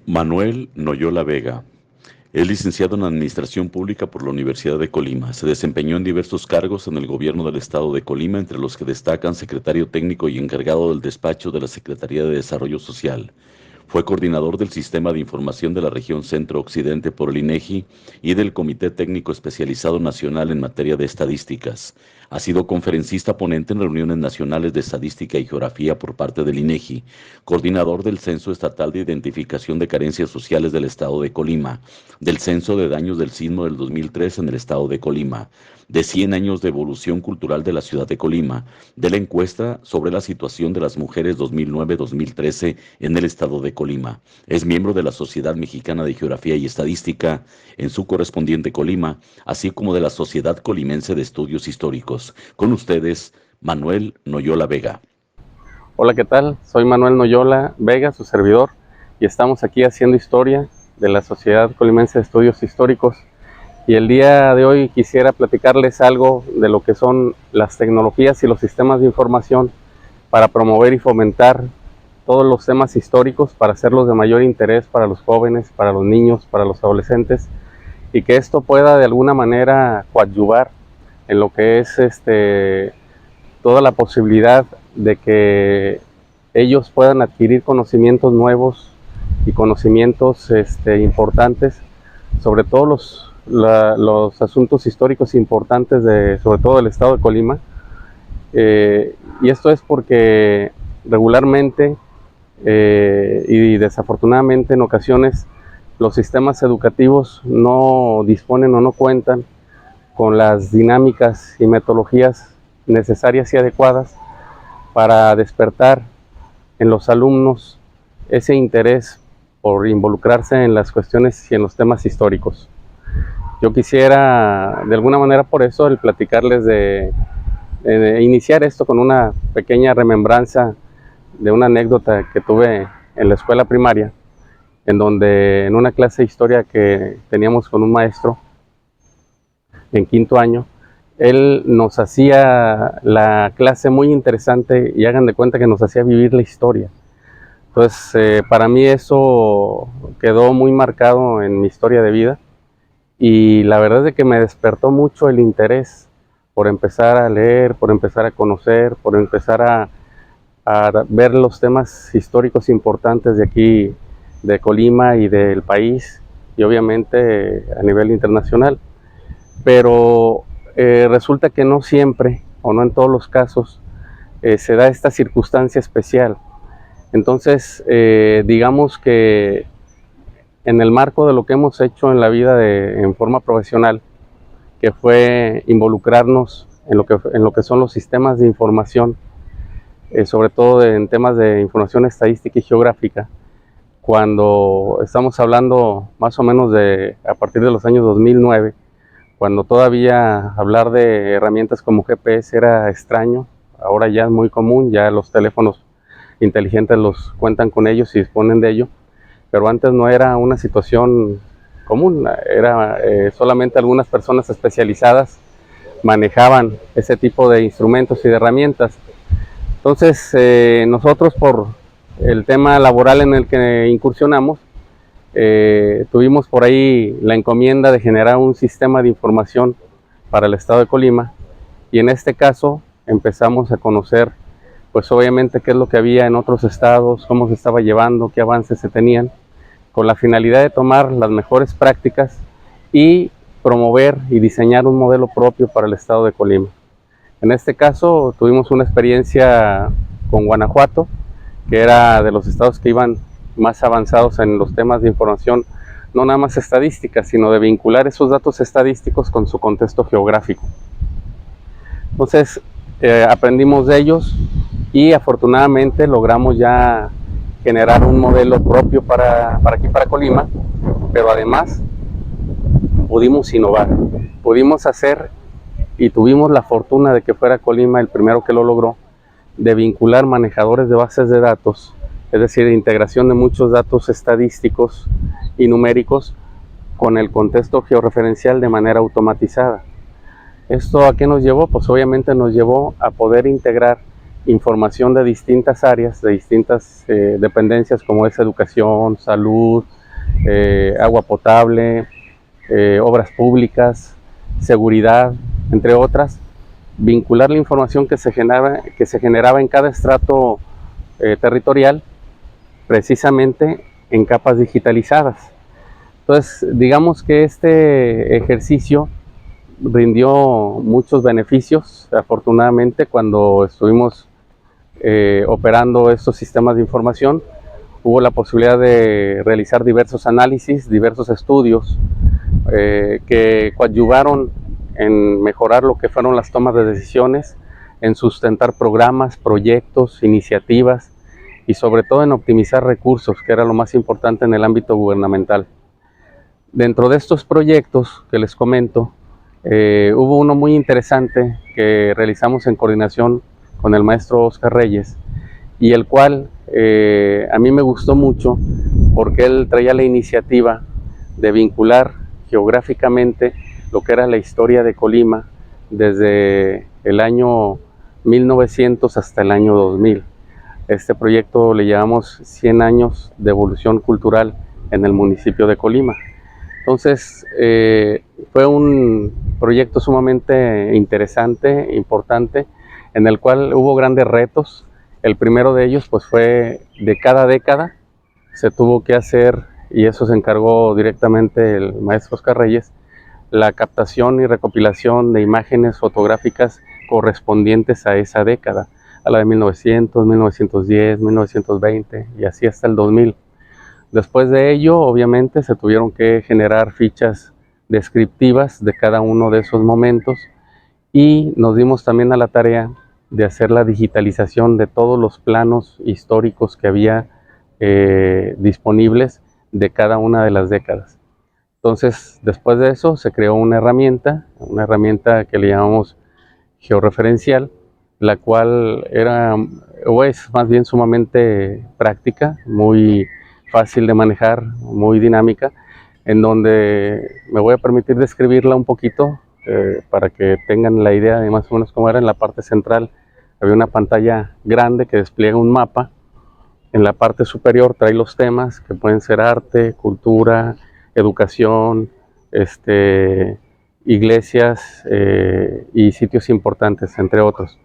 Manuel Noyola Vega. Es licenciado en Administración Pública por la Universidad de Colima. Se desempeñó en diversos cargos en el gobierno del estado de Colima, entre los que destacan secretario técnico y encargado del despacho de la Secretaría de Desarrollo Social. Fue coordinador del Sistema de Información de la Región Centro-Occidente por el INEGI y del Comité Técnico Especializado Nacional en materia de estadísticas. Ha sido conferencista ponente en reuniones nacionales de estadística y geografía por parte del INEGI, coordinador del Censo Estatal de Identificación de Carencias Sociales del Estado de Colima, del Censo de Daños del Sismo del 2003 en el Estado de Colima, de 100 años de evolución cultural de la ciudad de Colima, de la encuesta sobre la situación de las mujeres 2009-2013 en el Estado de Colima. Es miembro de la Sociedad Mexicana de Geografía y Estadística en su correspondiente Colima, así como de la Sociedad Colimense de Estudios Históricos. Con ustedes, Manuel Noyola Vega. Hola, ¿qué tal? Soy Manuel Noyola Vega, su servidor, y estamos aquí haciendo historia de la Sociedad Colimense de Estudios Históricos. Y el día de hoy quisiera platicarles algo de lo que son las tecnologías y los sistemas de información para promover y fomentar todos los temas históricos, para hacerlos de mayor interés para los jóvenes, para los niños, para los adolescentes, y que esto pueda de alguna manera coadyuvar en lo que es toda la posibilidad de que ellos puedan adquirir conocimientos nuevos y conocimientos importantes sobre todos los asuntos históricos importantes sobre todo del estado de Colima. Y esto es porque regularmente y desafortunadamente en ocasiones los sistemas educativos no disponen o no cuentan con las dinámicas y metodologías necesarias y adecuadas para despertar en los alumnos ese interés por involucrarse en las cuestiones y en los temas históricos. Yo quisiera, de alguna manera por eso, el platicarles de iniciar esto con una pequeña remembranza de una anécdota que tuve en la escuela primaria, en donde en una clase de historia que teníamos con un maestro en quinto año, él nos hacía la clase muy interesante y hagan de cuenta que nos hacía vivir la historia. Entonces, para mí eso quedó muy marcado en mi historia de vida, y la verdad es que me despertó mucho el interés por empezar a leer, por empezar a conocer, por empezar a ver los temas históricos importantes de aquí, de Colima y del país, y obviamente a nivel internacional. Pero resulta que no siempre, o no en todos los casos, se da esta circunstancia especial. Entonces, digamos que en el marco de lo que hemos hecho en la vida en forma profesional, que fue involucrarnos en lo que son los sistemas de información, sobre todo en temas de información estadística y geográfica, cuando estamos hablando más o menos a partir de los años 2009, cuando todavía hablar de herramientas como GPS era extraño. Ahora ya es muy común, ya los teléfonos inteligentes los cuentan con ellos y disponen de ello, pero antes no era una situación común, era solamente algunas personas especializadas manejaban ese tipo de instrumentos y de herramientas. Entonces, nosotros, por el tema laboral en el que incursionamos, tuvimos por ahí la encomienda de generar un sistema de información para el estado de Colima, y en este caso empezamos a conocer, pues obviamente, qué es lo que había en otros estados, cómo se estaba llevando, qué avances se tenían, con la finalidad de tomar las mejores prácticas y promover y diseñar un modelo propio para el estado de Colima. En este caso tuvimos una experiencia con Guanajuato, que era de los estados que iban más avanzados en los temas de información, no nada más estadísticas, sino de vincular esos datos estadísticos con su contexto geográfico. Entonces, aprendimos de ellos y afortunadamente logramos ya generar un modelo propio para aquí, para Colima, pero además pudimos innovar, pudimos hacer, y tuvimos la fortuna de que fuera Colima el primero que lo logró, de vincular manejadores de bases de datos, es decir, de integración de muchos datos estadísticos y numéricos con el contexto georreferencial de manera automatizada. ¿Esto a qué nos llevó? Pues obviamente nos llevó a poder integrar información de distintas áreas, de distintas dependencias, como es educación, salud, agua potable, obras públicas, seguridad, entre otras. Vincular la información que se generaba en cada estrato territorial precisamente en capas digitalizadas. Entonces, digamos que este ejercicio rindió muchos beneficios, afortunadamente, cuando estuvimos operando estos sistemas de información. Hubo la posibilidad de realizar diversos análisis, diversos estudios que coadyuvaron en mejorar lo que fueron las tomas de decisiones, en sustentar programas, proyectos, iniciativas y sobre todo en optimizar recursos, que era lo más importante en el ámbito gubernamental. Dentro de estos proyectos que les comento, hubo uno muy interesante que realizamos en coordinación con el maestro Oscar Reyes, y el cual a mí me gustó mucho porque él traía la iniciativa de vincular geográficamente lo que era la historia de Colima desde el año 1900 hasta el año 2000. Este proyecto le llamamos 100 años de evolución cultural en el municipio de Colima. Entonces, fue un proyecto sumamente interesante, importante, en el cual hubo grandes retos. El primero de ellos pues fue de cada década se tuvo que hacer, y eso se encargó directamente el maestro Oscar Reyes, la captación y recopilación de imágenes fotográficas correspondientes a esa década, a la de 1900, 1910, 1920 y así hasta el 2000. Después de ello, obviamente, se tuvieron que generar fichas descriptivas de cada uno de esos momentos y nos dimos también a la tarea de hacer la digitalización de todos los planos históricos que había disponibles de cada una de las décadas. Entonces, después de eso, se creó una herramienta que le llamamos georreferencial, la cual era, o es más bien sumamente práctica, muy fácil de manejar, muy dinámica, en donde me voy a permitir describirla un poquito para que tengan la idea de más o menos cómo era. En la parte central había una pantalla grande que despliega un mapa. En la parte superior trae los temas que pueden ser arte, cultura, educación, iglesias y sitios importantes, entre otros.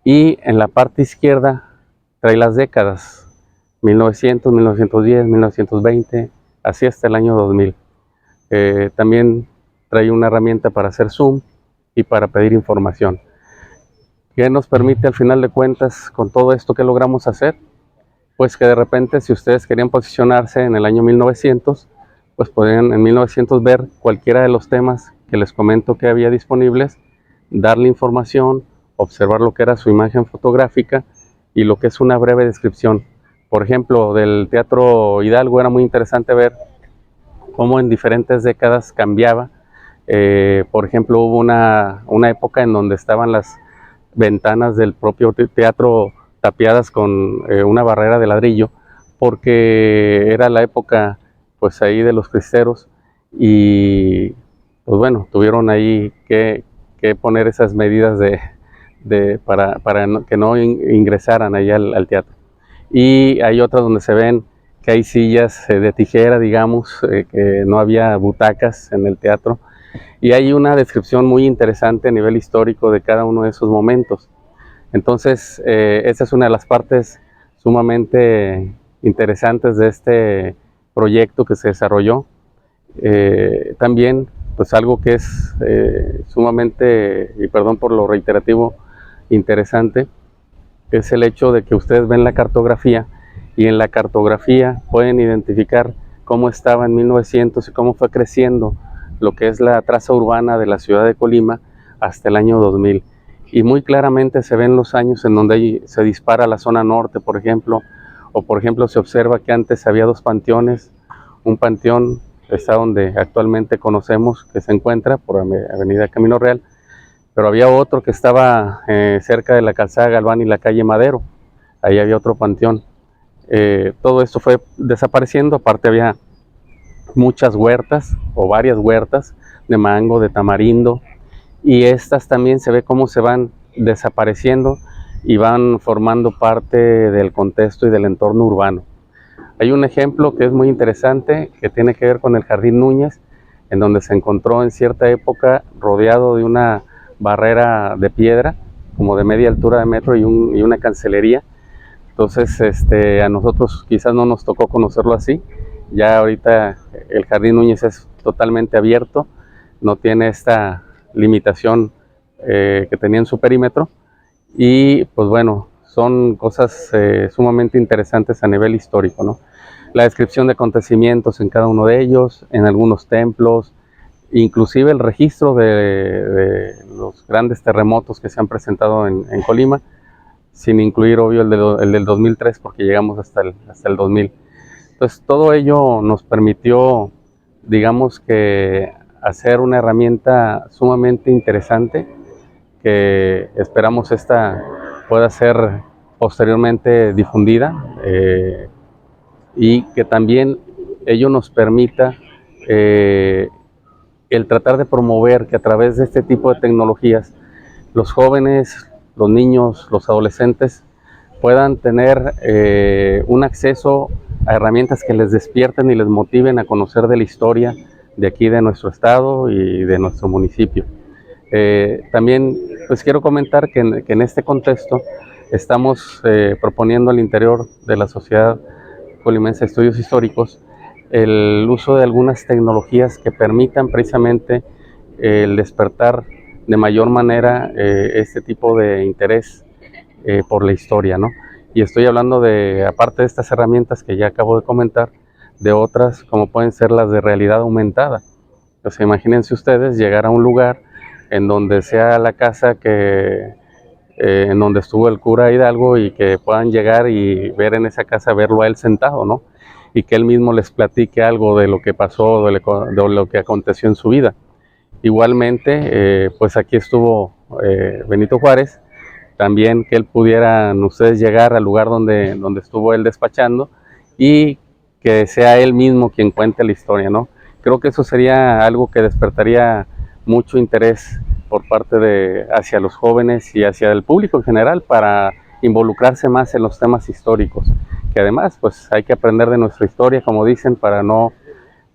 Y en la parte izquierda trae las décadas, 1900, 1910, 1920, así hasta el año 2000. También trae una herramienta para hacer zoom y para pedir información. ¿Qué nos permite al final de cuentas con todo esto que logramos hacer? Pues que de repente, si ustedes querían posicionarse en el año 1900, pues podían en 1900 ver cualquiera de los temas que les comento que había disponibles, darle información, observar lo que era su imagen fotográfica y lo que es una breve descripción. Por ejemplo, del Teatro Hidalgo era muy interesante ver cómo en diferentes décadas cambiaba. Por ejemplo, hubo una época en donde estaban las ventanas del propio teatro tapiadas con una barrera de ladrillo, porque era la época pues ahí de los cristeros y pues bueno, tuvieron ahí que poner esas medidas para que no ingresaran ahí al teatro. Y hay otras donde se ven que hay sillas de tijera, digamos, que no había butacas en el teatro, y hay una descripción muy interesante a nivel histórico de cada uno de esos momentos. Entonces, esa es una de las partes sumamente interesantes de este proyecto que se desarrolló. También, pues algo que es sumamente, y perdón por lo reiterativo, interesante, es el hecho de que ustedes ven la cartografía y en la cartografía pueden identificar cómo estaba en 1900 y cómo fue creciendo lo que es la traza urbana de la ciudad de Colima hasta el año 2000. Y muy claramente se ven los años en donde se dispara la zona norte, por ejemplo, o por ejemplo se observa que antes había dos panteones. Un panteón está donde actualmente conocemos que se encuentra por Avenida Camino Real, pero había otro que estaba cerca de la calzada Galván y la calle Madero. Ahí había otro panteón. Todo esto fue desapareciendo. Aparte había muchas huertas o varias huertas de mango, de tamarindo, y estas también se ve cómo se van desapareciendo y van formando parte del contexto y del entorno urbano. Hay un ejemplo que es muy interesante, que tiene que ver con el Jardín Núñez, en donde se encontró en cierta época rodeado de una barrera de piedra, como de media altura de metro, y una cancelería. Entonces, a nosotros quizás no nos tocó conocerlo así. Ya ahorita el Jardín Núñez es totalmente abierto, no tiene esta limitación que tenía en su perímetro. Y pues bueno, son cosas sumamente interesantes a nivel histórico, ¿no? La descripción de acontecimientos en cada uno de ellos, en algunos templos, inclusive el registro de los grandes terremotos que se han presentado en Colima, sin incluir, obvio, el del 2003, porque llegamos hasta el 2000. Entonces, todo ello nos permitió, digamos que, hacer una herramienta sumamente interesante, que esperamos esta pueda ser posteriormente difundida, y que también ello nos permita el tratar de promover que a través de este tipo de tecnologías los jóvenes, los niños, los adolescentes puedan tener un acceso a herramientas que les despierten y les motiven a conocer de la historia de aquí, de nuestro estado y de nuestro municipio. También pues quiero comentar que en este contexto estamos proponiendo al interior de la Sociedad Colimense de Estudios Históricos el uso de algunas tecnologías que permitan precisamente el despertar de mayor manera este tipo de interés por la historia, ¿no? Y estoy hablando de, aparte de estas herramientas que ya acabo de comentar, de otras como pueden ser las de realidad aumentada. O sea, imagínense ustedes llegar a un lugar en donde sea la casa en donde estuvo el cura Hidalgo, y que puedan llegar y ver en esa casa, verlo a él sentado, ¿no? Y que él mismo les platique algo de lo que pasó, de lo que aconteció en su vida. Igualmente, pues aquí estuvo Benito Juárez, también que él pudieran ustedes llegar al lugar donde estuvo él despachando, y que sea él mismo quien cuente la historia, ¿no? Creo que eso sería algo que despertaría mucho interés por parte hacia los jóvenes y hacia el público en general, para involucrarse más en los temas históricos, que además pues hay que aprender de nuestra historia, como dicen, para no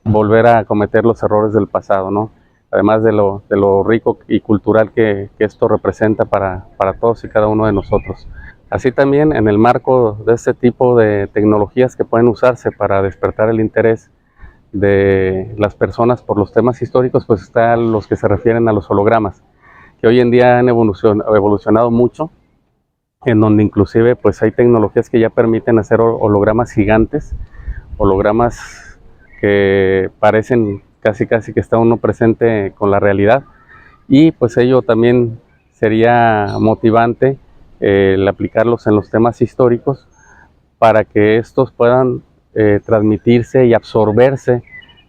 volver a cometer los errores del pasado, ¿no? Además de lo rico y cultural que esto representa para todos y cada uno de nosotros. Así también, en el marco de este tipo de tecnologías que pueden usarse para despertar el interés de las personas por los temas históricos, pues están los que se refieren a los hologramas, que hoy en día han evolucionado mucho, en donde inclusive pues hay tecnologías que ya permiten hacer hologramas gigantes, hologramas que parecen casi que está uno presente con la realidad, y pues ello también sería motivante el aplicarlos en los temas históricos, para que estos puedan transmitirse y absorberse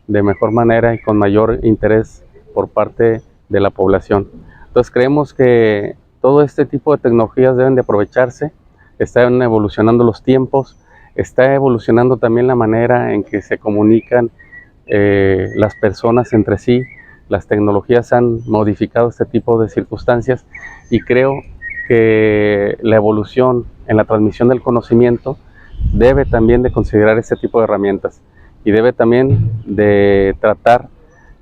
de mejor manera y con mayor interés por parte de la población. Entonces creemos que todo este tipo de tecnologías deben de aprovecharse. Están evolucionando los tiempos, está evolucionando también la manera en que se comunican las personas entre sí. Las tecnologías han modificado este tipo de circunstancias, y creo que la evolución en la transmisión del conocimiento debe también de considerar este tipo de herramientas, y debe también de tratar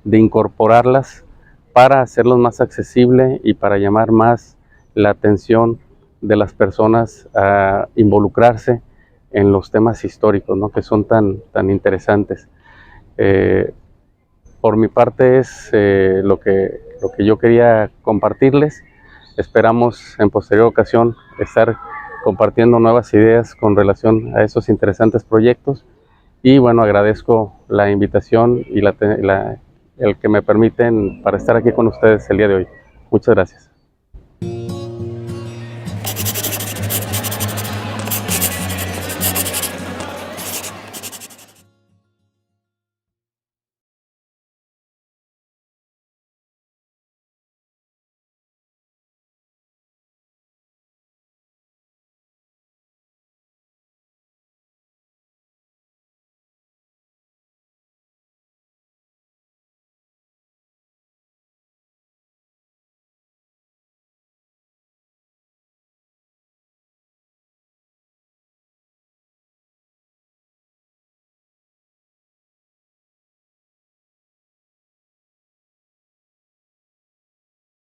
de incorporarlas para hacerlos más accesible y para llamar más la atención de las personas a involucrarse en los temas históricos, ¿no? Que son tan interesantes. Por mi parte es lo que yo quería compartirles. Esperamos en posterior ocasión estar compartiendo nuevas ideas con relación a esos interesantes proyectos, y bueno, agradezco la invitación y el que me permiten para estar aquí con ustedes el día de hoy. Muchas gracias.